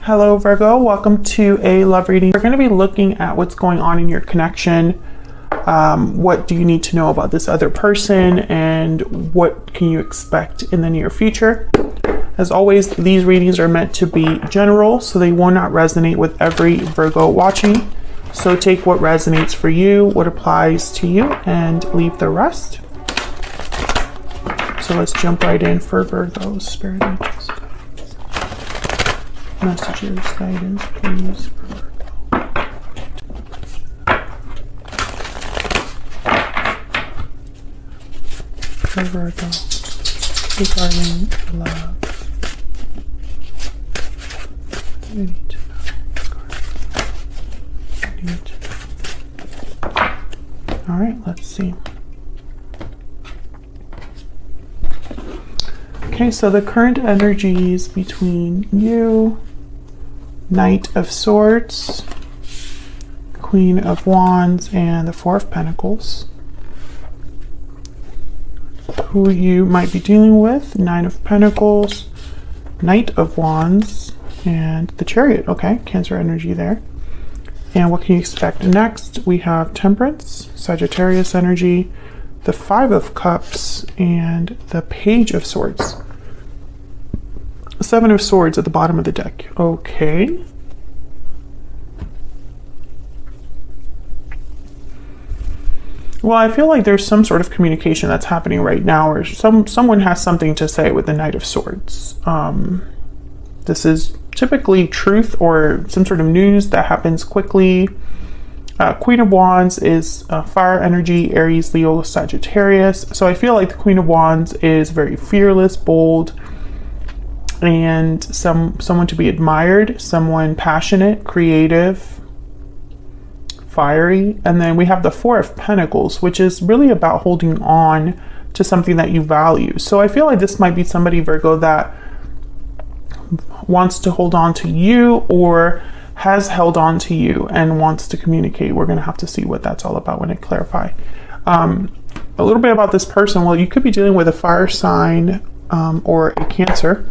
Hello Virgo, welcome to a love reading. We're going to be looking at what's going on in your connection. What do you need to know about this other person and what can you expect in the near future? As always, these readings are meant to be general, so they will not resonate with every Virgo watching. So take what resonates for you, what applies to you, and leave the rest. So let's jump right in for Virgo's spirit angels. Messages, guidance, please, for Virgo. For Virgo, regarding love. You need to know. You need to know. All right, let's see. Okay, so the current energies between you, Knight of Swords, Queen of Wands, and the Four of Pentacles. Who you might be dealing with, Nine of Pentacles, Knight of Wands, and the Chariot. Okay, Cancer energy there. And what can you expect next? We have Temperance, Sagittarius energy, the Five of Cups, and the Page of Swords. Seven of Swords at the bottom of the deck. Okay. Well, I feel like there's some sort of communication that's happening right now, or someone has something to say with the Knight of Swords. This is typically truth or some sort of news that happens quickly. Queen of Wands is fire energy, Aries, Leo, Sagittarius. So I feel like the Queen of Wands is very fearless, bold, and someone to be admired, someone passionate, creative, fiery. And then we have the Four of Pentacles, which is really about holding on to something that you value. So I feel like this might be somebody, Virgo, that wants to hold on to you or has held on to you and wants to communicate. We're going to have to see what that's all about when I clarify. A little bit about this person. Well, you could be dealing with a fire sign or a Cancer.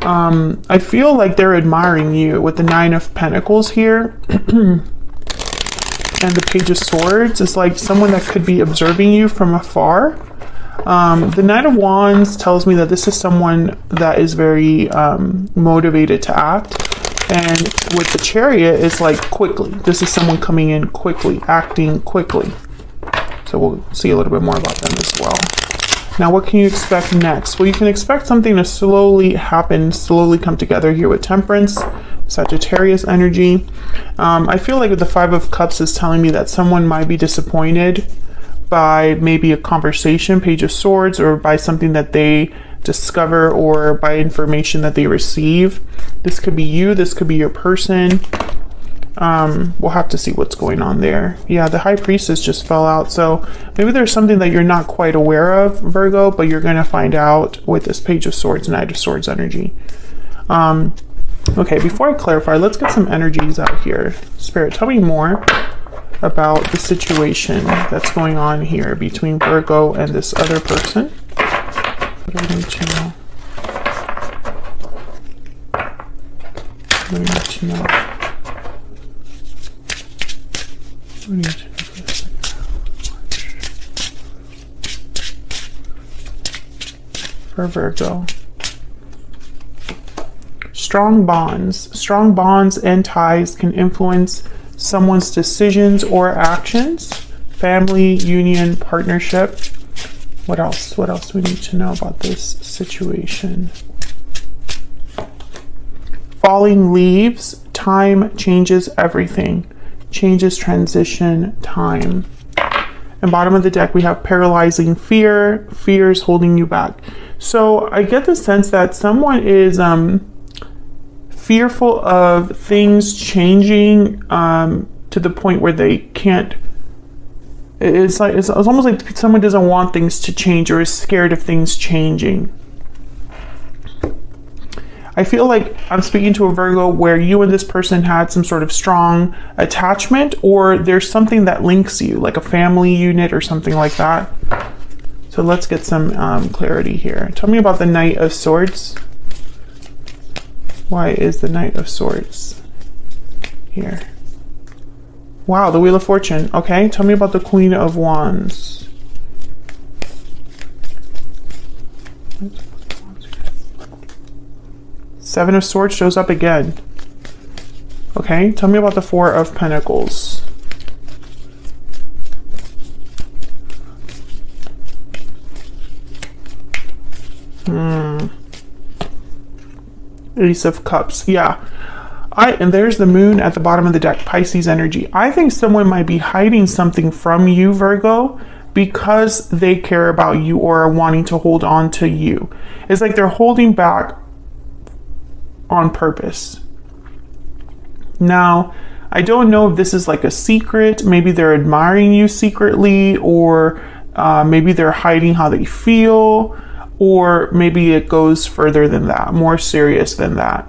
I feel like they're admiring you with the Nine of Pentacles here. And the Page of Swords is like someone that could be observing you from afar. The Knight of Wands tells me that this is someone that is very motivated to act. And with the Chariot, it's like quickly. This is someone coming in quickly, acting quickly. So we'll see a little bit more about them as well. Now, what can you expect next? Well, you can expect something to slowly happen, slowly come together here with Temperance, Sagittarius energy. I feel like with the Five of Cups is telling me that someone might be disappointed by maybe a conversation, Page of Swords, or by something that they discover or by information that they receive. This could be you, this could be your person. We'll have to see what's going on there. Yeah, the High Priestess just fell out, so maybe there's something that you're not quite aware of, Virgo, but you're going to find out with this Page of Swords, Knight of Swords energy. Okay, before I clarify, let's get some energies out here. Spirit, tell me more about the situation that's going on here between Virgo and this other person. What do I need to know? What do I need to know? What do I need to know for the second half? For Virgo. Strong bonds and ties can influence someone's decisions or actions. Family, union, partnership. What else? What else do we need to know about this situation? Falling leaves. Time changes everything. Changes, transition, time. And bottom of the deck, we have paralyzing fear. Fear is holding you back. So I get the sense that someone is fearful of things changing to the point where they can't. It's almost like someone doesn't want things to change or is scared of things changing. I feel like I'm speaking to a Virgo where you and this person had some sort of strong attachment, or there's something that links you, like a family unit or something like that. So let's get some clarity here. Tell me about the Knight of Swords. Why is the Knight of Swords here? Wow, the Wheel of Fortune. Okay, tell me about the Queen of Wands. Seven of Swords shows up again. Okay, tell me about the Four of Pentacles. Ace of Cups. Yeah. And there's the Moon at the bottom of the deck, Pisces energy. I think someone might be hiding something from you, Virgo, because they care about you or are wanting to hold on to you. It's like they're holding back on purpose. Now, I don't know if this is like a secret. Maybe they're admiring you secretly, or maybe they're hiding how they feel, or maybe it goes further than that, more serious than that.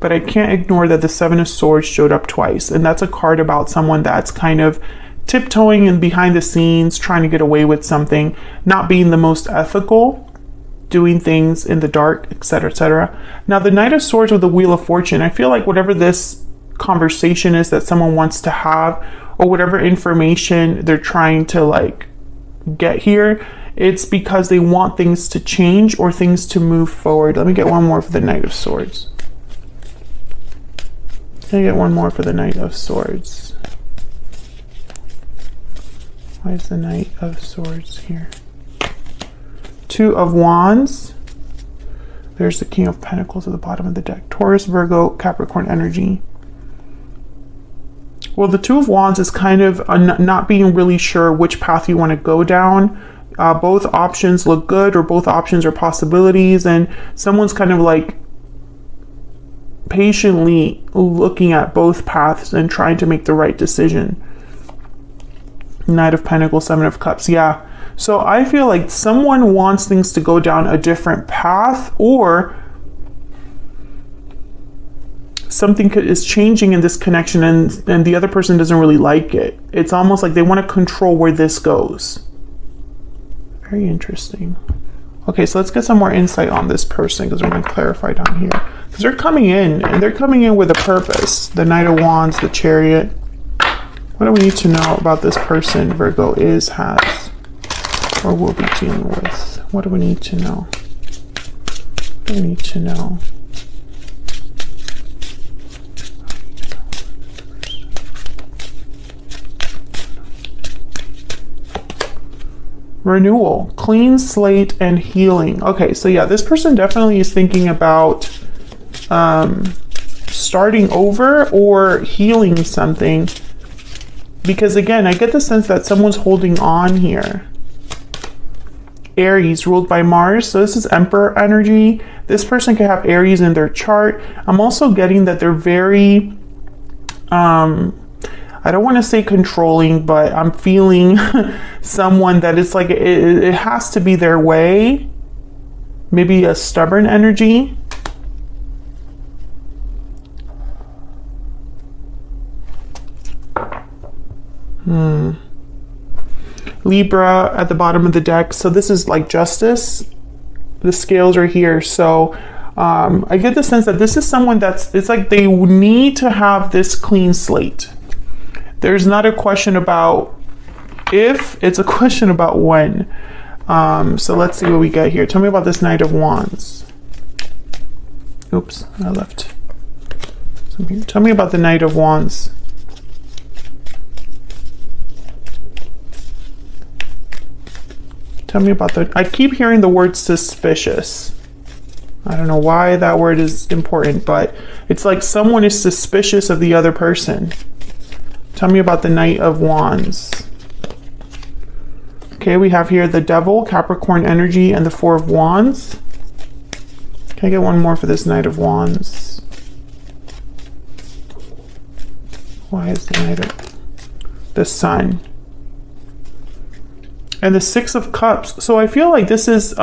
But I can't ignore that the Seven of Swords showed up twice, and that's a card about someone that's kind of tiptoeing and behind the scenes, trying to get away with something, not being the most ethical, doing things in the dark, etc., etc. Now, the Knight of Swords with the Wheel of Fortune, I feel like whatever this conversation is that someone wants to have, or whatever information they're trying to like get here, it's because they want things to change or things to move forward. Let me get one more for the Knight of Swords. Can I get one more for the Knight of Swords? Why is the Knight of Swords here? Two of Wands. There's the King of Pentacles at the bottom of the deck. Taurus, Virgo, Capricorn energy. Well, the Two of Wands is kind of not being really sure which path you want to go down. Both options look good, or both options are possibilities, and someone's kind of like patiently looking at both paths and trying to make the right decision. Knight of Pentacles, Seven of Cups. Yeah. So I feel like someone wants things to go down a different path, or something is changing in this connection, and the other person doesn't really like it. It's almost like they want to control where this goes. Very interesting. Okay, so let's get some more insight on this person, because we're going to clarify down here. Because they're coming in, and they're coming in with a purpose. The Knight of Wands, the Chariot. What do we need to know about this person Virgo has, or will be dealing with? What do we need to know? What do we need to know? Renewal, clean slate, and healing. Okay, so yeah, this person definitely is thinking about starting over or healing something, because again, I get the sense that someone's holding on here. Aries, ruled by Mars, so this is Emperor energy. This person could have Aries in their chart. I'm also getting that they're very I don't want to say controlling, but I'm feeling someone that it's like it has to be their way. Maybe a stubborn energy. Libra at the bottom of the deck. So this is like Justice. The scales are here. So I get the sense that this is someone it's like they need to have this clean slate. There's not a question about if, it's a question about when. So let's see what we get here. Tell me about this Knight of Wands. Oops, I left some here. Tell me about the Knight of Wands. Tell me about I keep hearing the word suspicious. I don't know why that word is important, but it's like someone is suspicious of the other person. Tell me about the Knight of Wands. Okay, we have here the Devil, Capricorn energy, and the Four of Wands. Can I get one more for this Knight of Wands? Why is the Knight of the Sun? And the Six of Cups. So I feel like this is,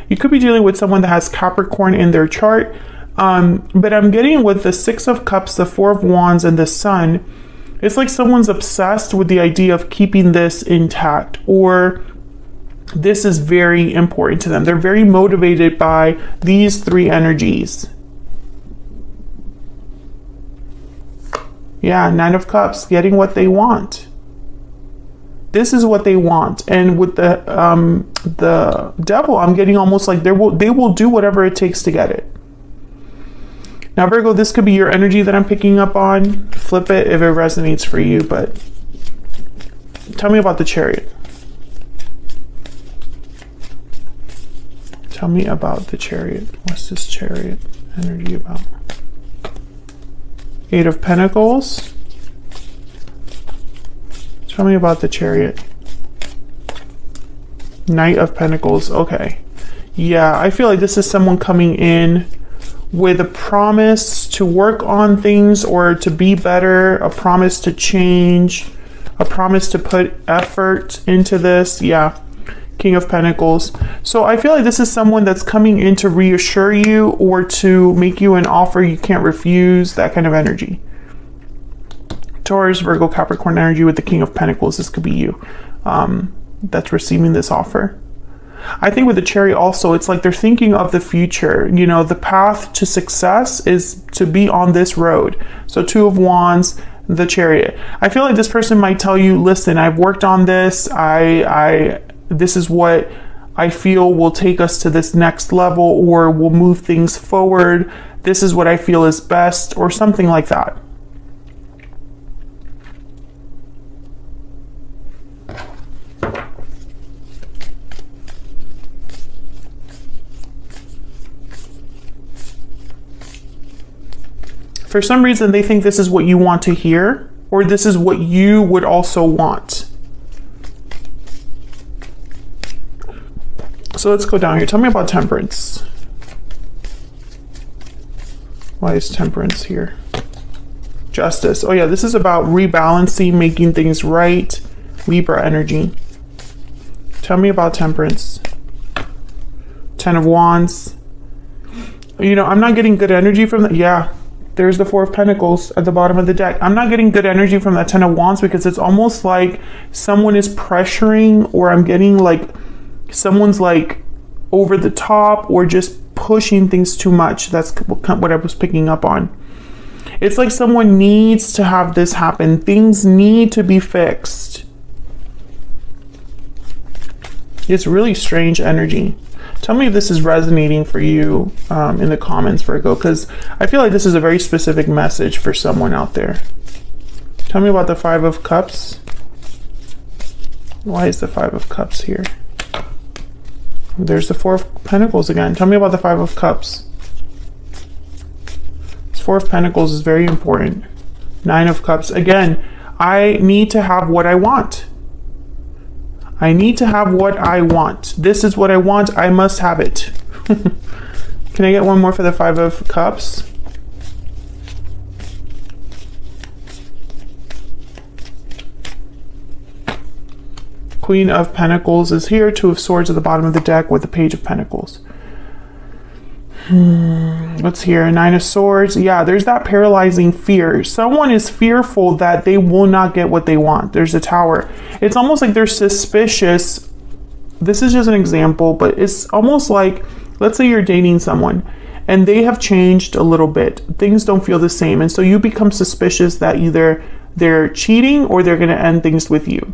you could be dealing with someone that has Capricorn in their chart. But I'm getting with the Six of Cups, the Four of Wands, and the Sun, it's like someone's obsessed with the idea of keeping this intact, or This is very important to them. They're very motivated by these three energies. Yeah, Nine of Cups, getting what they want. This is what they want. And with the Devil, I'm getting almost like they will do whatever it takes to get it. Now, Virgo, this could be your energy that I'm picking up on. Flip it if it resonates for you, but tell me about the Chariot. Tell me about the Chariot. What's this Chariot energy about? Eight of Pentacles. Tell me about the Chariot. Knight of Pentacles. Okay. Yeah, I feel like this is someone coming in with a promise to work on things or to be better, a promise to change, a promise to put effort into this. Yeah. King of Pentacles. So I feel like this is someone that's coming in to reassure you or to make you an offer you can't refuse, that kind of energy. Taurus, Virgo, Capricorn energy with the King of Pentacles. This could be you that's receiving this offer. I think with the Chariot also, it's like they're thinking of the future. You know, the path to success is to be on this road. So Two of Wands, the Chariot. I feel like this person might tell you, listen, I've worked on this. This is what I feel will take us to this next level or will move things forward. This is what I feel is best, or something like that. For some reason, they think this is what you want to hear, or this is what you would also want. So let's go down here. Tell me about Temperance. Why is Temperance here? Justice. Oh yeah, this is about rebalancing, making things right. Libra energy. Tell me about Temperance. Ten of Wands. You know, I'm not getting good energy from that. Yeah, there's the Four of Pentacles at the bottom of the deck. I'm not getting good energy from that Ten of Wands because it's almost like someone is pressuring, or I'm getting like someone's like over the top or just pushing things too much. That's what I was picking up on. It's like someone needs to have this happen. Things need to be fixed. It's really strange energy. Tell me if this is resonating for you in the comments, Virgo, because I feel like this is a very specific message for someone out there. Tell me about the Five of Cups. Why is the Five of Cups here? There's the Four of Pentacles again. Tell me about the Five of Cups. This Four of Pentacles is very important. Nine of Cups. Again, I need to have what I want. I need to have what I want. This is what I want. I must have it. Can I get one more for the Five of Cups? Queen of Pentacles is here. Two of Swords at the bottom of the deck with the Page of Pentacles. What's here? Nine of Swords. Yeah, there's that paralyzing fear. Someone is fearful that they will not get what they want. There's a Tower. It's almost like they're suspicious. This is just an example, but it's almost like, let's say you're dating someone and they have changed a little bit. Things don't feel the same. And so you become suspicious that either they're cheating or they're going to end things with you.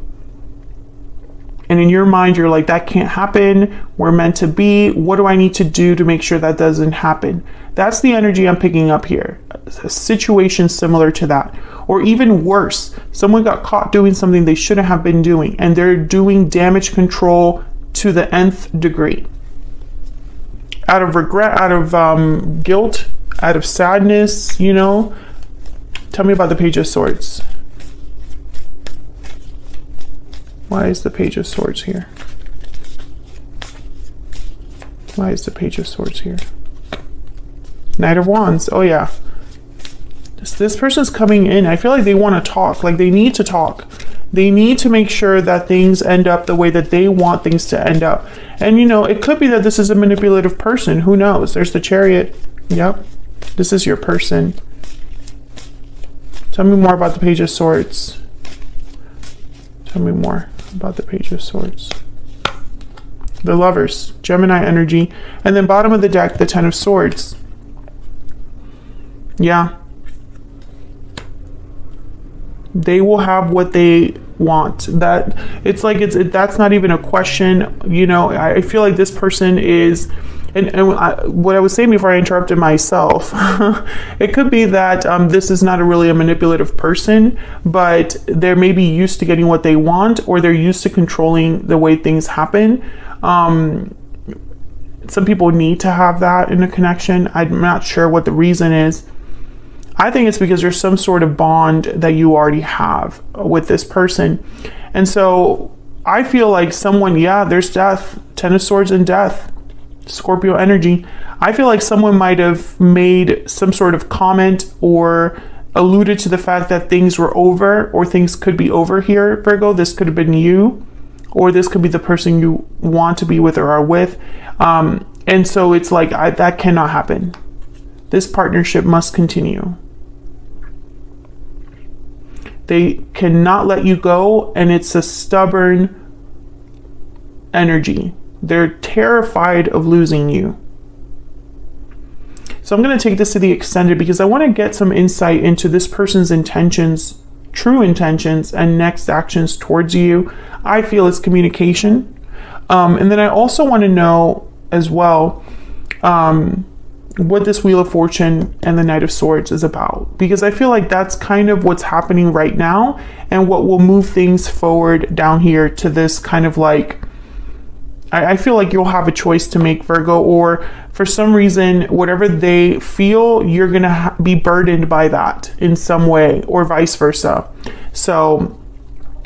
And in your mind, you're like, that can't happen. We're meant to be. What do I need to do to make sure that doesn't happen? That's the energy I'm picking up here. A situation similar to that. Or even worse, someone got caught doing something they shouldn't have been doing, and they're doing damage control to the nth degree. Out of regret, out of guilt, out of sadness, you know. Tell me about the Page of Swords. Why is the Page of Swords here? Why is the Page of Swords here? Knight of Wands. Oh yeah. This person's coming in. I feel like they want to talk. Like they need to talk. They need to make sure that things end up the way that they want things to end up. And you know, it could be that this is a manipulative person. Who knows? There's the Chariot. Yep. This is your person. Tell me more about the Page of Swords. Tell me more about the Page of Swords. The Lovers, Gemini energy. And then bottom of the deck, the Ten of Swords. Yeah. They will have what they want. That it's like that's not even a question. You know, I feel like this person is, what I was saying before I interrupted myself, it could be that this is not really a manipulative person, but they're maybe used to getting what they want, or they're used to controlling the way things happen. Some people need to have that in a connection. I'm not sure what the reason is. I think it's because there's some sort of bond that you already have with this person. And so I feel like someone, yeah, there's death, Ten of Swords and death, Scorpio energy. I feel like someone might have made some sort of comment or alluded to the fact that things were over, or things could be over here, Virgo. This could have been you, or this could be the person you want to be with or are with. And so it's like, that cannot happen. This partnership must continue. They cannot let you go, and it's a stubborn energy. They're terrified of losing you. So I'm going to take this to the extended because I want to get some insight into this person's intentions, true intentions, and next actions towards you. I feel it's communication. And then I also want to know as well what this Wheel of Fortune and the Knight of Swords is about, because I feel like that's kind of what's happening right now, and what will move things forward down here to this kind of like, I feel like you'll have a choice to make, Virgo, or for some reason, whatever they feel, you're going to be burdened by that in some way, or vice versa. So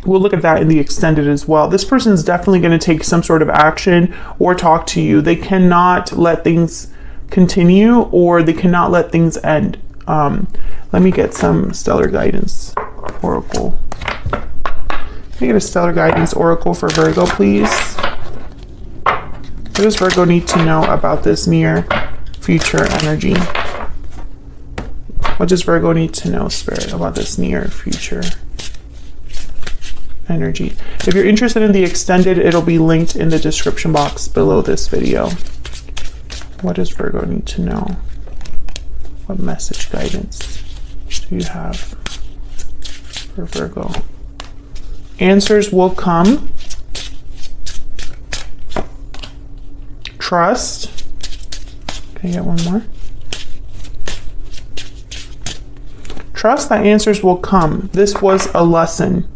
we'll look at that in the extended as well. This person is definitely going to take some sort of action or talk to you. They cannot let things continue, or they cannot let things end. Let me get some stellar guidance oracle. Can I get a stellar guidance oracle for Virgo, please? What does Virgo need to know about this near future energy? What does Virgo need to know, Spirit, about this near future energy? If you're interested in the extended, it'll be linked in the description box below this video. What does Virgo need to know? What message guidance do you have for Virgo? Answers will come. Trust. Can I get one more? Trust that answers will come. This was a lesson.